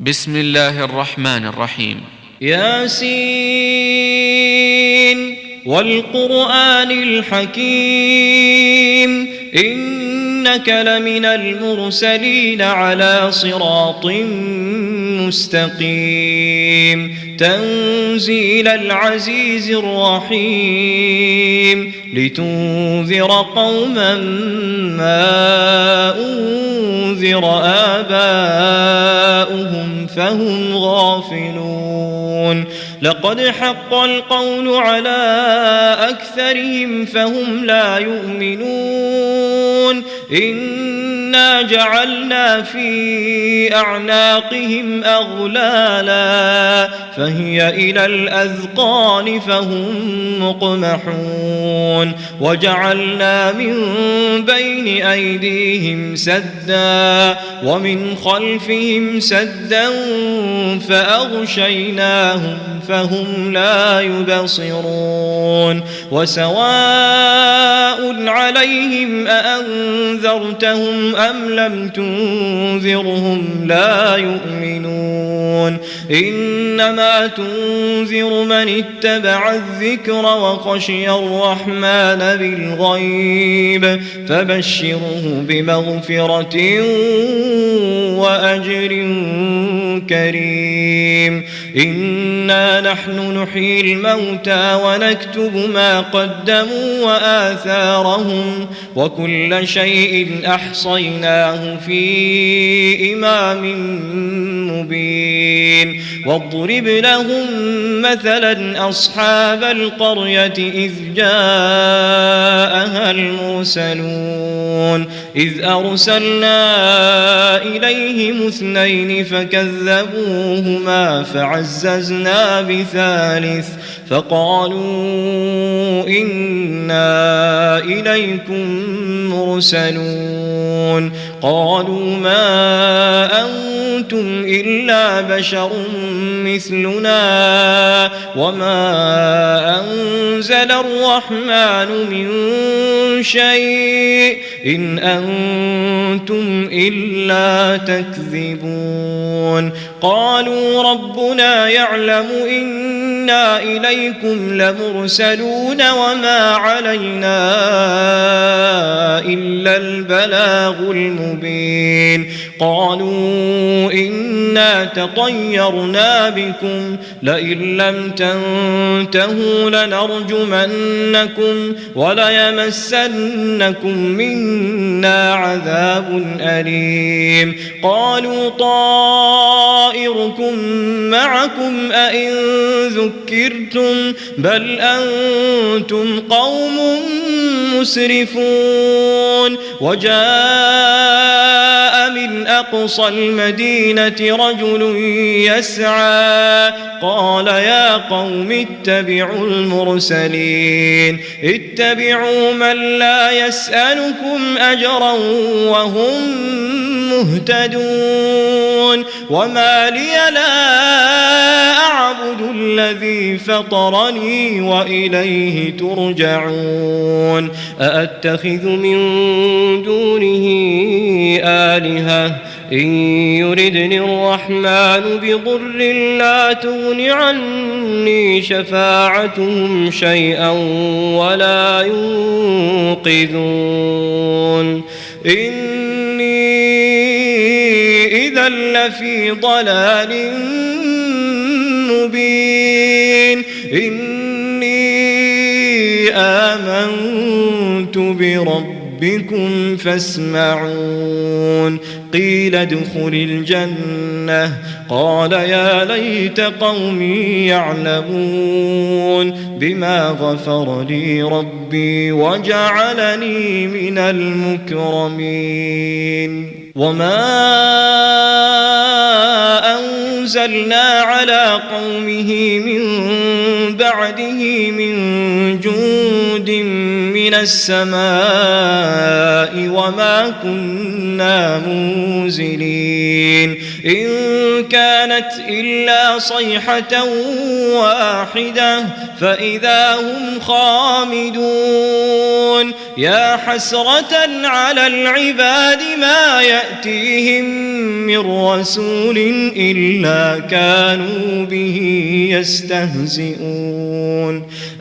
بسم الله الرحمن الرحيم. ياسين والقرآن الحكيم إنك لمن المرسلين على صراط مستقيم تنزيل العزيز الرحيم لتنذر قوما ما أنذر آباؤهم فهم غافلون لقد حق القول على أكثرهم فهم لا يؤمنون إنا جعلنا في أعناقهم أغلالا فهي إلى الأذقان فهم مقمحون وجعلنا من بين أيديهم سدا ومن خلفهم سدا فأغشيناهم فهم لا يبصرون وسواء عليهم أأنذرتهم أم لم تنذرهم لا يؤمنون إنما تنذر من اتبع الذكر وخشي الرحمن بالغيب فبشره بمغفرة وأجر كريم إنا نحن نحيي الموتى ونكتب ما قدموا وآثارهم وكل شيء أحصيناه في إمام مبين واضرب لهم مثلا أصحاب القرية إذ جاءها المرسلون إذ أرسلنا إليهم اثنين فكذبوهما فعززنا بثالث فقالوا إنا إليكم مرسلون قالوا ما أنتم إلا بشر مثلنا وما أنزل الرحمن من شيء إن أنتم إلا تكذبون قالوا ربنا يعلم إنا إليكم لمرسلون وما علينا إلا البلاغ المبين قالوا إنا تطيرنا بكم لئن لم تنتهوا لنرجمنكم وليمسنكم منا عذاب أليم قالوا طائركم معكم أئن ذكرتم بل أنتم قوم مسرفون وجاء من أقصى المدينة رجل يسعى قال يا قوم اتبعوا المرسلين اتبعوا من لا يسألكم أجرا وهم مهتدون وما لي لا أعبد الذي فطرني وإليه ترجعون أأتخذ من دونه آلهة إن يردني الرحمن بضر لا تغن عني شفاعتهم شيئا ولا ينقذون إني إذا لفي ضلال مبين إني آمنت بربكم فاسمعون قيل ادخل الجنة قال يا ليت قومي يعلمون بما غفر لي ربي وجعلني من المكرمين وما أنزلنا على قومه من بعده من جند من السماء وما كنا منزلين إن كانت إلا صيحة واحدة فإذا هم خامدون يا حسرة على العباد ما يأتيهم من رسول إلا كانوا به يستهزئون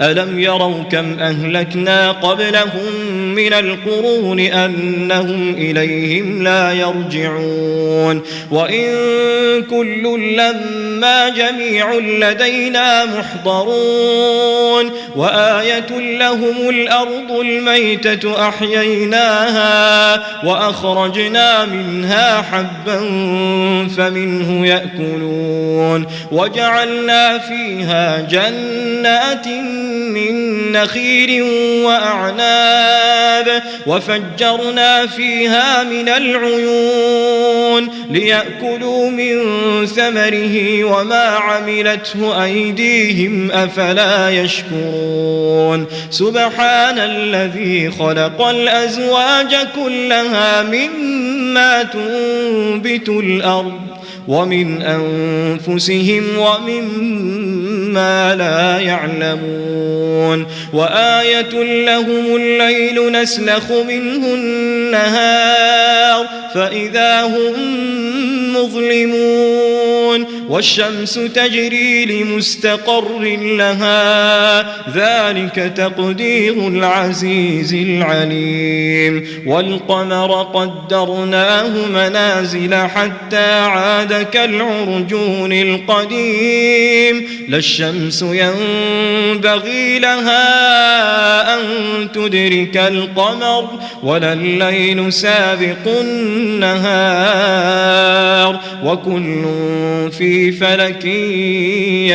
ألم يروا كم أهلكنا قبلهم من القرون أنهم إليهم لا يرجعون وإن كل لما جميع لدينا محضرون وآية لهم الأرض الميتة أحييناها وأخرجنا منها حبا فمنه يأكلون وجعلنا فيها جنات من نخيل وأعناب وفجرنا فيها من العيون ليأكلوا من ثمره وما عملته أيديهم أفلا يشكرون سبحان الذي خلق الأزواج كلها مما تنبت الأرض ومن أنفسهم ومما لا يعلمون وآية لهم الليل نسلخ منه النهار فإذا هم مظلمون والشمس تجري لمستقر لها ذلك تقدير العزيز العليم والقمر قدرناه منازل حتى عاد كالعرجون القديم لا الشمس ينبغي لها أن تدرك القمر ولا الليل سابق النهار وكل في فلك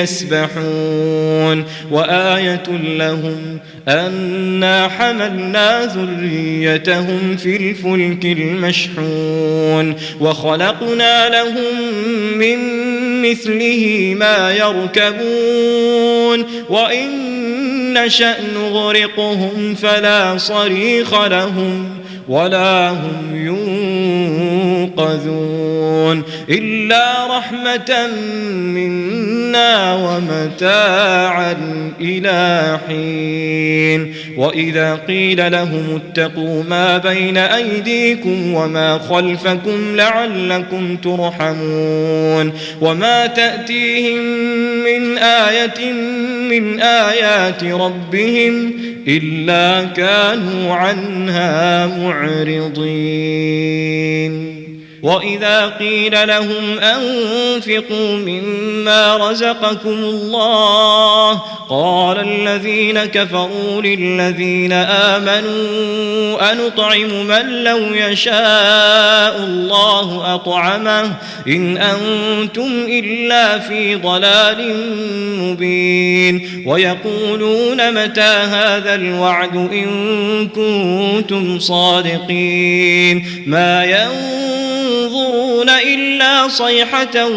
يسبحون وآية لهم أنا حملنا ذريتهم في الفلك المشحون وخلقنا لهم من مثله ما يركبون وإن نشأ نغرقهم فلا صريخ لهم ولا هم ينقذون إلا رحمة منا ومتاعا إلى حين وإذا قيل لهم اتقوا ما بين أيديكم وما خلفكم لعلكم ترحمون وما تأتيهم من آية من آيات ربهم إلا كانوا عنها معرضين وإذا قيل لهم أنفقوا مما رزقكم الله قال الذين كفروا للذين آمنوا أنطعم من لو يشاء الله أطعمه إن أنتم إلا في ضلال مبين ويقولون متى هذا الوعد إن كنتم صادقين ما ينظرون إلا صيحة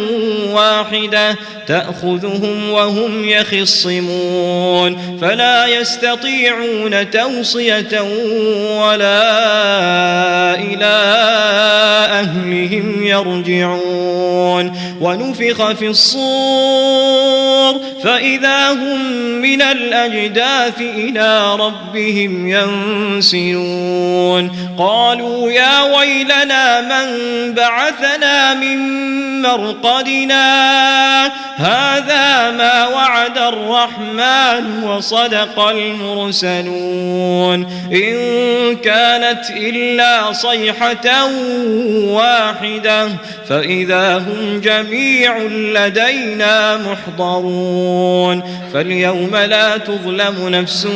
واحدة تأخذهم وهم يخصمون فلا يستطيعون توصية ولا إلى أهلهم يرجعون ونفخ في الصور فإذا هم من الأجداث إلى ربهم ينسلون قالوا يا ويلنا من بعثنا من مرقدنا هذا ما وعد الرحمن وصدق المرسلون إن كانت إلا صيحة واحدة فإذا هم جميع لدينا محضرون فاليوم لا تظلم نفس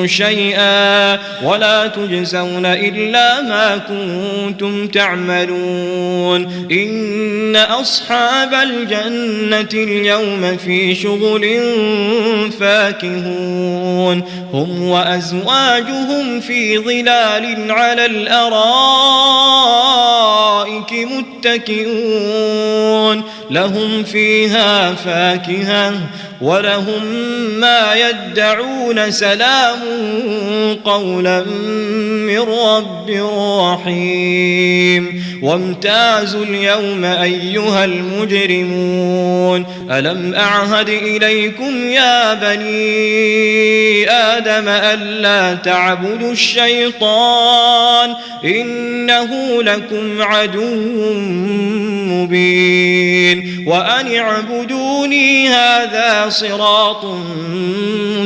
شيئا ولا تجزون إلا ما كنتم تعملون إن أصحاب الجنة اليوم في شغل فاكهون هم وأزواجهم في ظلال على الأرائك متكئون لهم فيها فاكهة ولهم ما يدعون سلام قولا من رب رحيم وامتازوا اليوم أيها المجرمون ألم أعهد إليكم يا بني آدم ألا تعبدوا الشيطان إنه لكم عدو مبين وأن اعبدوني هذا صراط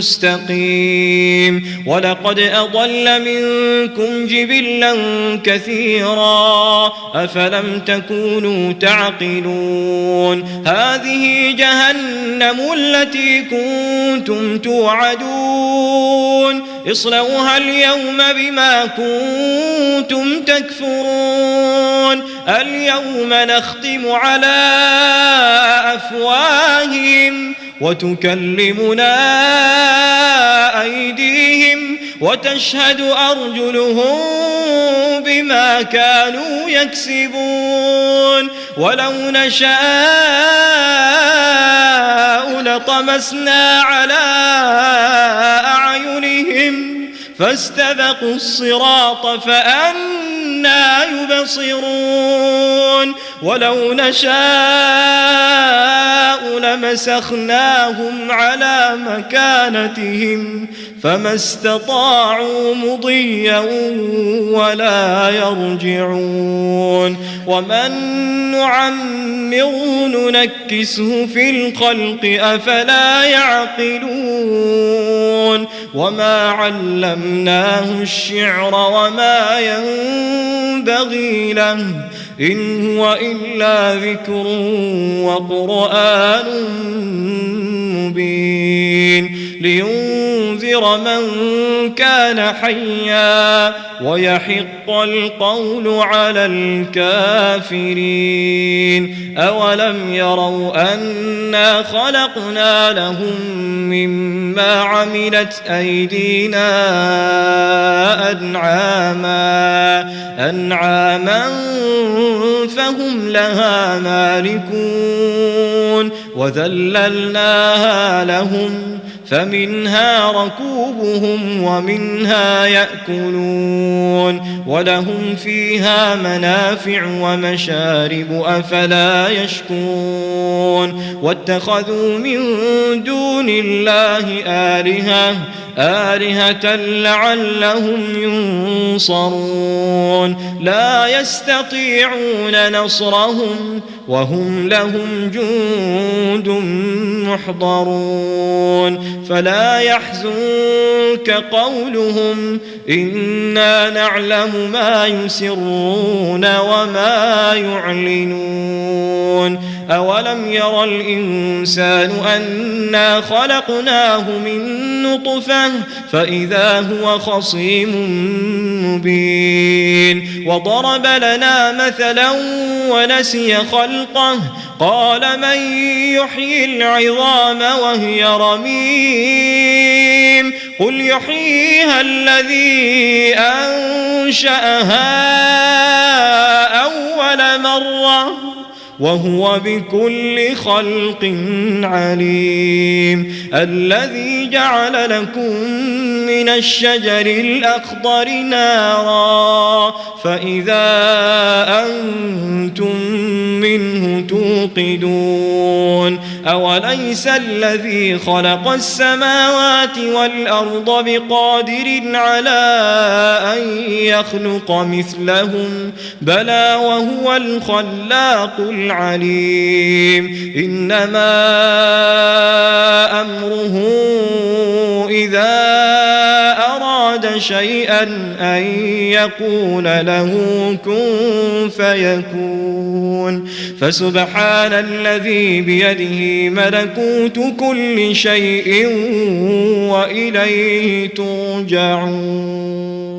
مستقيم ولقد أضل منكم جبلا كثيرا أفلم تكونوا تعقلون هذه جهنم التي كنتم توعدون اصلوها اليوم بما كنتم تكفرون اليوم نختم على أفواههم وتكلمنا أيديهم وتشهد أرجلهم بما كانوا يكسبون ولو نشاء لطمسنا على أعينهم فاستبقوا الصراط فأنى يبصرون ولو نشاء لمسخناهم على مكانتهم فما استطاعوا مضيا ولا يرجعون ومن نعمره ننكسه في الخلق أفلا يعقلون وما علمناه الشعر وما ينبغي له إن هو إلا ذكر وقرآن مبين لينذر من كان حيا ويحق القول على الكافرين أولم يروا أنا خلقنا لهم مما عملت أيدينا أنعاما فهم لها مالكون وذللناها لهم فمنها ركوبهم ومنها يأكلون ولهم فيها منافع ومشارب أفلا يشكرون واتخذوا من دون الله آلهة لعلهم ينصرون لا يستطيعون نصرهم وهم لهم جند محضرون فلا يحزنك قولهم إنا نعلم ما يسرون وما يعلنون أولم ير الإنسان أنا خلقناه من نطفة فإذا هو خصيم مبين وضرب لنا مثلا ونسي خلقه قال من يحيي العظام وهي رميم قل يحييها الذي أنشأها أول مرة وهو بكل خلق عليم الذي جعل لكم من الشجر الأخضر نارا فإذا أنتم منه توقدون أوليس الذي خلق السماوات والأرض بقادر على أن يخلق مثلهم بلى وهو الخلاق العليم إنما أمره إذا أراد شيئا أن يقول له كن فيكون فسبحان الذي بيده ملكوت كل شيء وإليه ترجعون.